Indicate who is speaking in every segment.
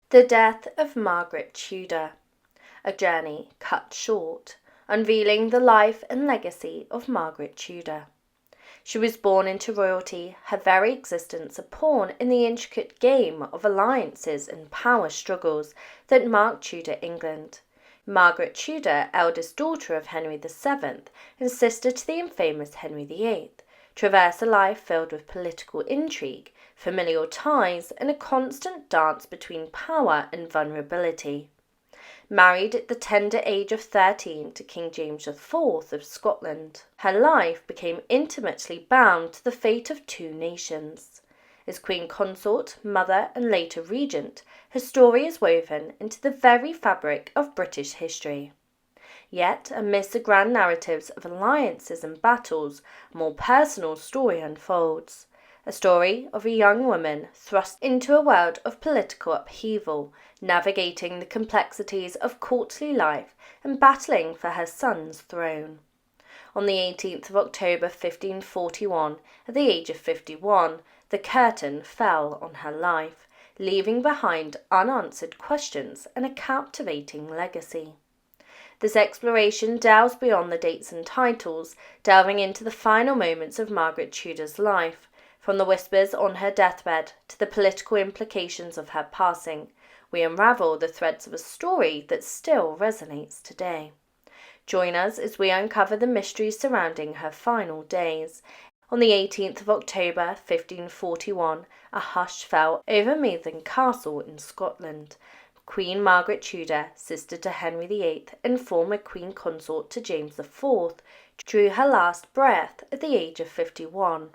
Speaker 1: The death of Margaret Tudor, a journey cut short, unveiling the life and legacy of Margaret Tudor. She was born into royalty, her very existence a pawn in the intricate game of alliances and power struggles that marked Tudor England. Margaret Tudor, eldest daughter of Henry VII and sister to the infamous Henry VIII, traversed a life filled with political intrigue, familial ties, and a constant dance between power and vulnerability. Married at the tender age of 13 to King James IV of Scotland, her life became intimately bound to the fate of two nations. As Queen Consort, mother, and later regent, her story is woven into the very fabric of British history. Yet, amidst the grand narratives of alliances and battles, a more personal story unfolds. A story of a young woman thrust into a world of political upheaval, navigating the complexities of courtly life and battling for her son's throne. On the 18th of October 1541, at the age of 51, the curtain fell on her life, leaving behind unanswered questions and a captivating legacy. This exploration delves beyond the dates and titles, delving into the final moments of Margaret Tudor's life, from the whispers on her deathbed to the political implications of her passing. We unravel the threads of a story that still resonates today. Join us as we uncover the mysteries surrounding her final days. On the 18th of October 1541, a hush fell over Methven Castle in Scotland. Queen Margaret Tudor, sister to Henry VIII and former Queen Consort to James IV, drew her last breath at the age of 51.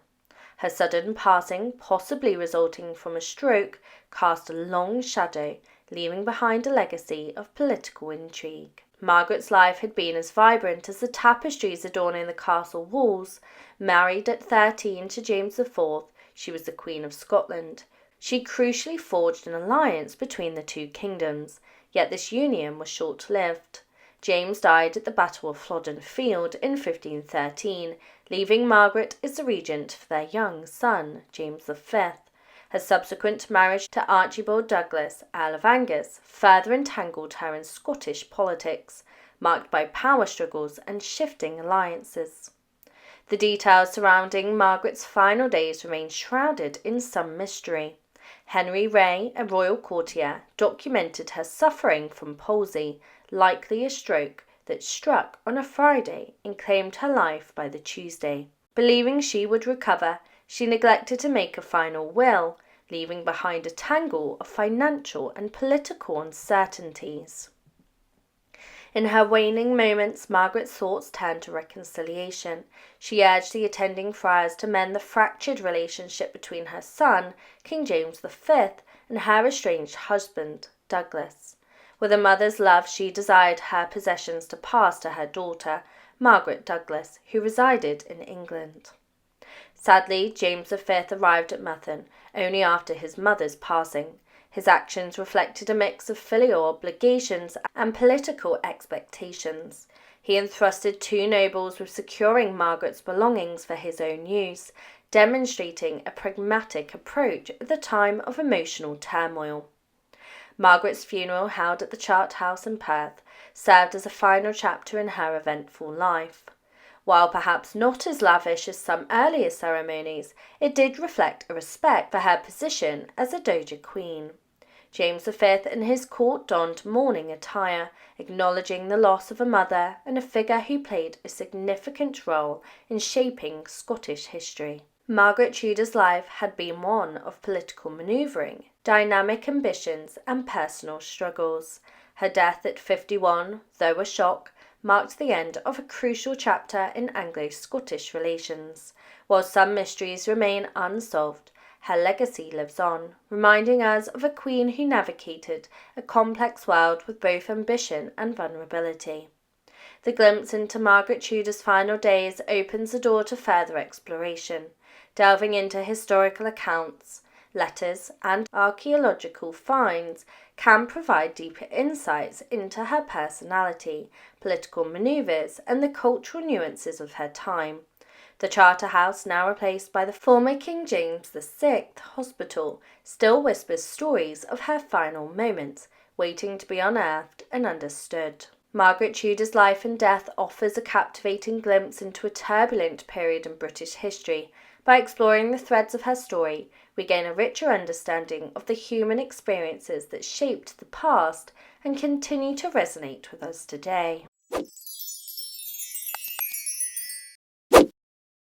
Speaker 1: Her sudden passing, possibly resulting from a stroke, cast a long shadow, leaving behind a legacy of political intrigue. Margaret's life had been as vibrant as the tapestries adorning the castle walls. Married at 13 to James IV, she was the Queen of Scotland. She crucially forged an alliance between the two kingdoms, yet this union was short-lived. James died at the Battle of Flodden Field in 1513, leaving Margaret as the regent for their young son, James V. Her subsequent marriage to Archibald Douglas, Earl of Angus, further entangled her in Scottish politics, marked by power struggles and shifting alliances. The details surrounding Margaret's final days remain shrouded in some mystery. Henry Ray, a royal courtier, documented her suffering from palsy, likely a stroke that struck on a Friday and claimed her life by the Tuesday. Believing she would recover, she neglected to make a final will, leaving behind a tangle of financial and political uncertainties. In her waning moments, Margaret's thoughts turned to reconciliation. She urged the attending friars to mend the fractured relationship between her son, King James V, and her estranged husband, Douglas. With a mother's love, she desired her possessions to pass to her daughter, Margaret Douglas, who resided in England. Sadly, James V arrived at Methven only after his mother's passing. His actions reflected a mix of filial obligations and political expectations. He entrusted two nobles with securing Margaret's belongings for his own use, demonstrating a pragmatic approach at the time of emotional turmoil. Margaret's funeral, held at the Chart House in Perth, served as a final chapter in her eventful life. While perhaps not as lavish as some earlier ceremonies, it did reflect a respect for her position as a dowager queen. James V and his court donned mourning attire, acknowledging the loss of a mother and a figure who played a significant role in shaping Scottish history. Margaret Tudor's life had been one of political manoeuvring, dynamic ambitions, and personal struggles. Her death at 51, though a shock, marked the end of a crucial chapter in Anglo-Scottish relations. While some mysteries remain unsolved, her legacy lives on, reminding us of a queen who navigated a complex world with both ambition and vulnerability. The glimpse into Margaret Tudor's final days opens the door to further exploration, delving into historical accounts, letters, and archaeological finds can provide deeper insights into her personality, political maneuvers, and the cultural nuances of her time. The Charter House, now replaced by the former King James VI Hospital, still whispers stories of her final moments, waiting to be unearthed and understood. Margaret Tudor's life and death offers a captivating glimpse into a turbulent period in British history. By exploring the threads of her story, we gain a richer understanding of the human experiences that shaped the past and continue to resonate with us today.